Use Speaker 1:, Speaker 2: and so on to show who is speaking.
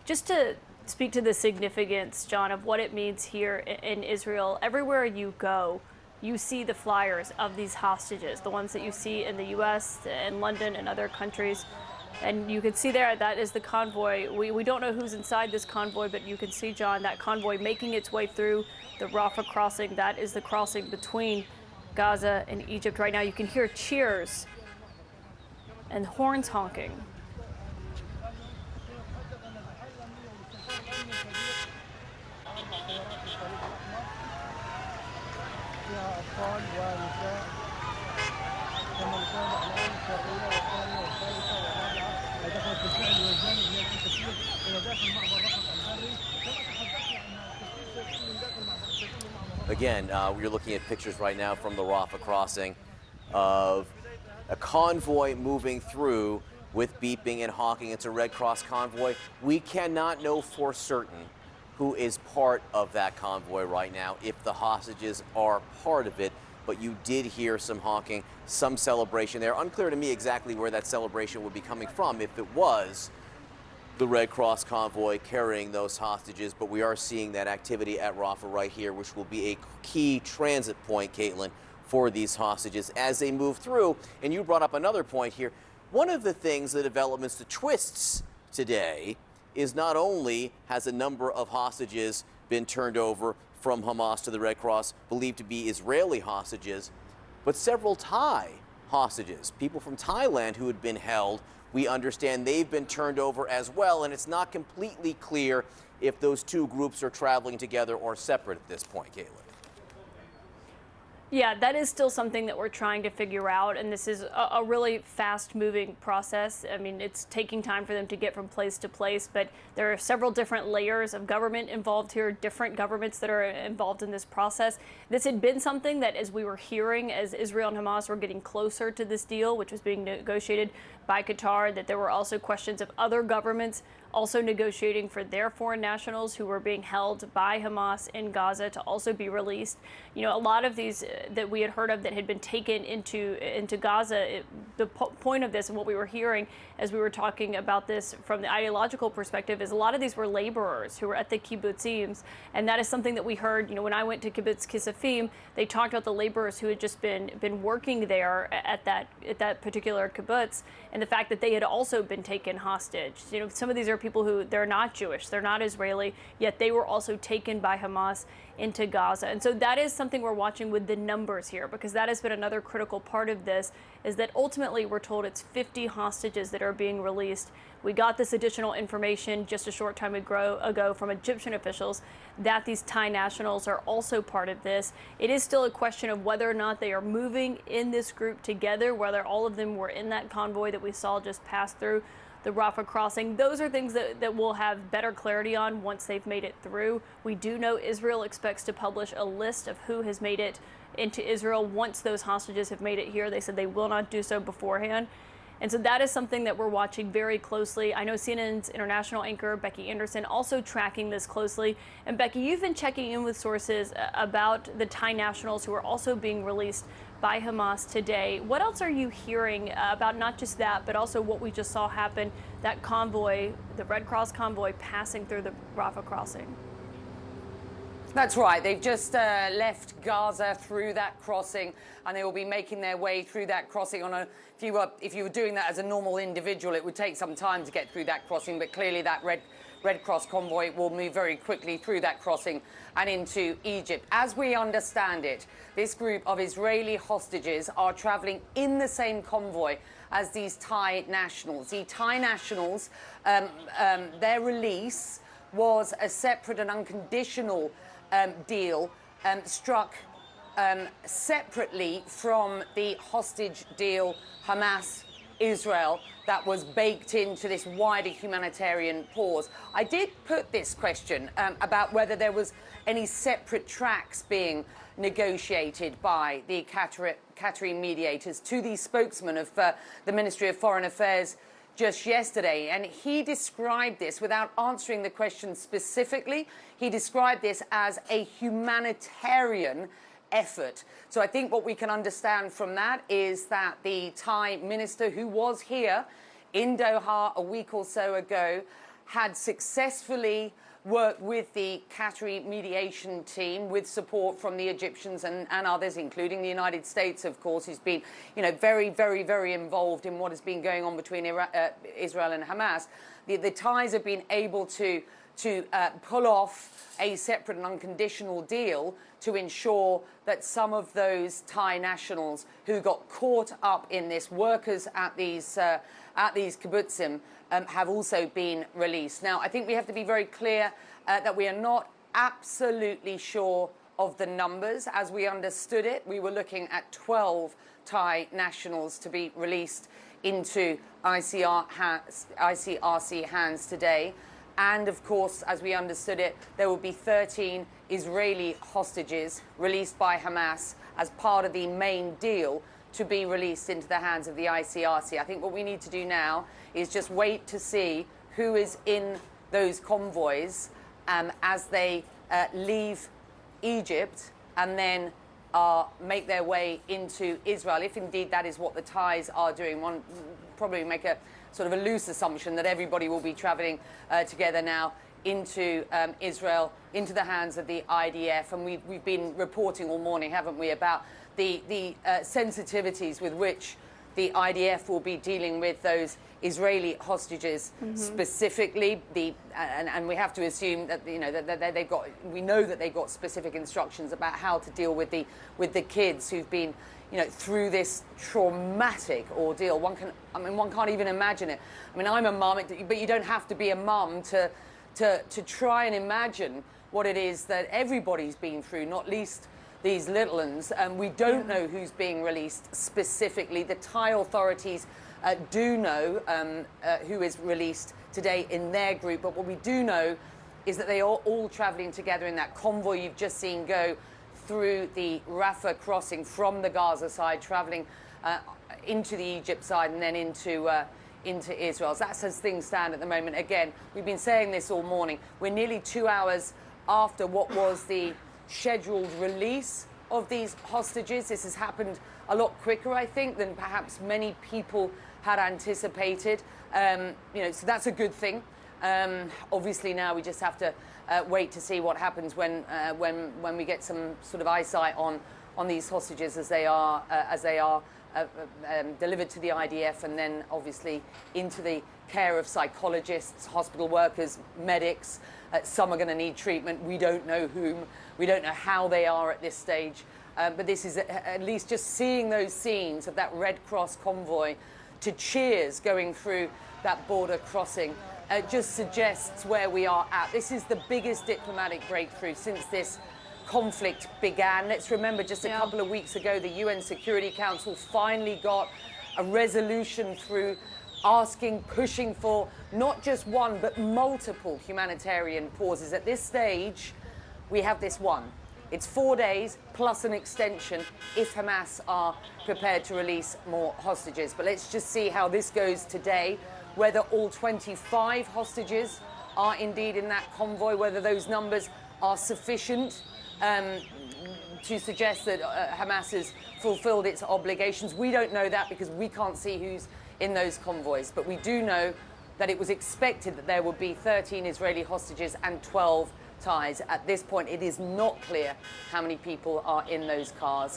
Speaker 1: Just to speak to the significance, John, of what it means here in Israel, everywhere you go, you see the flyers of these hostages, the ones that you see in the US and London and other countries. And you can see there, that is the convoy. We don't know who's inside this convoy, but you can see, John, that convoy making its way through the Rafah crossing. That is the crossing between Gaza and Egypt right now. You can hear cheers and horns honking.
Speaker 2: Again, we're looking at pictures right now from the Rafah crossing of a convoy moving through with beeping and honking. It's a Red Cross convoy. We cannot know for certain who is part of that convoy right now, if the hostages are part of it. But you did hear some honking, some celebration there. Unclear to me exactly where that celebration would be coming from if it was the Red Cross convoy carrying those hostages, but we are seeing that activity at Rafah right here, which will be a key transit point, Caitlin, for these hostages as they move through. And you brought up another point here. One of the things, the developments, the twists today, is not only has a number of hostages been turned over from Hamas to the Red Cross, believed to be Israeli hostages, but several Thai hostages, people from Thailand who had been held. We understand they've been turned over as well, and it's not completely clear if those two groups are traveling together or separate at this point, Caitlin.
Speaker 1: Yeah, that is still something that we're trying to figure out, and this is a really fast-moving process. I mean, it's taking time for them to get from place to place, but there are several different layers of government involved here, different governments that are involved in this process. This had been something that, as we were hearing, as Israel and Hamas were getting closer to this deal, which was being negotiated by Qatar, that there were also questions of other governments also negotiating for their foreign nationals who were being held by Hamas in Gaza to also be released. You know, a lot of these that we had heard of that had been taken into Gaza, the point of this and what we were hearing as we were talking about this from the ideological perspective is a lot of these were laborers who were at the kibbutzim, and that is something that we heard, you know, when I went to Kibbutz Kisafim, they talked about the laborers who had just been working there at that particular kibbutz, and the fact that they had also been taken hostage. You know, some of these are people who, they're not Jewish, they're not Israeli, yet they were also taken by Hamas into Gaza. And so that is something we're watching with the numbers here, because that has been another critical part of this, is that ultimately we're told it's 50 hostages that are being released. We got this additional information just a short time ago from Egyptian officials that these Thai nationals are also part of this. It is still a question of whether or not they are moving in this group together, whether all of them were in that convoy that we saw just pass through the Rafah crossing. Those are things that we'll have better clarity on once they've made it through. We do know Israel expects to publish a list of who has made it into Israel once those hostages have made it here. They said they will not do so beforehand. And so that is something that we're watching very closely. I know CNN's international anchor, Becky Anderson, also tracking this closely. And Becky, you've been checking in with sources about the Thai nationals who are also being released by Hamas today. What else are you hearing about not just that, but also what we just saw happen, that convoy, the Red Cross convoy passing through the Rafah crossing?
Speaker 3: That's right. They've just left Gaza through that crossing, and they will be making their way through that crossing on a. If you were doing that as a normal individual, it would take some time to get through that crossing. But clearly, that Red Cross convoy will move very quickly through that crossing and into Egypt. As we understand it, this group of Israeli hostages are traveling in the same convoy as these Thai nationals. The Thai nationals, their release was a separate and unconditional deal struck separately from the hostage deal Hamas-Israel that was baked into this wider humanitarian pause. I did put this question about whether there was any separate tracks being negotiated by the Qatari mediators to the spokesman of the Ministry of Foreign Affairs just yesterday, and he described this, without answering the question specifically, he described this as a humanitarian effort. So I think what we can understand from that is that the Thai minister, who was here in Doha a week or so ago, had successfully worked with the Qatari mediation team with support from the Egyptians and others, including the United States, of course, who's been, very, very, very involved in what has been going on between Israel and Hamas. The Thais have been able to pull off a separate and unconditional deal to ensure that some of those Thai nationals who got caught up in this, workers at these kibbutzim, have also been released. Now, I think we have to be very clear that we are not absolutely sure of the numbers. As we understood it, we were looking at 12 Thai nationals to be released into ICRC hands today. And of course, as we understood it, there will be 13 Israeli hostages released by Hamas as part of the main deal to be released into the hands of the ICRC. I think what we need to do now is just wait to see who is in those convoys as they leave Egypt and then make their way into Israel, if indeed that is what the Thais are doing. One probably make a sort of a loose assumption that everybody will be travelling together now into Israel, into the hands of the IDF. And we've been reporting all morning, haven't we, about the sensitivities with which the IDF will be dealing with those Israeli hostages specifically. And we have to assume that that they've got. We know that they've got specific instructions about how to deal with the kids who've been through this traumatic ordeal. One can't even imagine it. I mean, I'm a mum, but you don't have to be a mum to try and imagine what it is that everybody's been through, not least these little ones. We don't know who's being released specifically. The Thai authorities do know who is released today in their group, but what we do know is that they are all travelling together in that convoy you've just seen go through the Rafah crossing from the Gaza side, travelling into the Egypt side and then into Israel. So that's as things stand at the moment. Again, we've been saying this all morning. We're nearly 2 hours after what was the scheduled release of these hostages. This has happened a lot quicker, I think, than perhaps many people had anticipated. So that's a good thing. Obviously, now we just have to wait to see what happens when we get some sort of eyesight on these hostages as they are delivered to the IDF and then obviously into the care of psychologists, hospital workers, medics. Some are going to need treatment. We don't know whom. We don't know how they are at this stage. But this is at least just seeing those scenes of that Red Cross convoy to cheers going through that border crossing just suggests where we are at. This is the biggest diplomatic breakthrough since this conflict began. Let's remember just a couple of weeks ago, the UN Security Council finally got a resolution through pushing for not just one, but multiple humanitarian pauses. At this stage, we have this one. It's 4 days plus an extension if Hamas are prepared to release more hostages. But let's just see how this goes today, whether all 25 hostages are indeed in that convoy, whether those numbers are sufficient to suggest that Hamas has fulfilled its obligations. We don't know that because we can't see who's in those convoys. But we do know that it was expected that there would be 13 Israeli hostages and 12 Thais. At this point, it is not clear how many people are in those cars.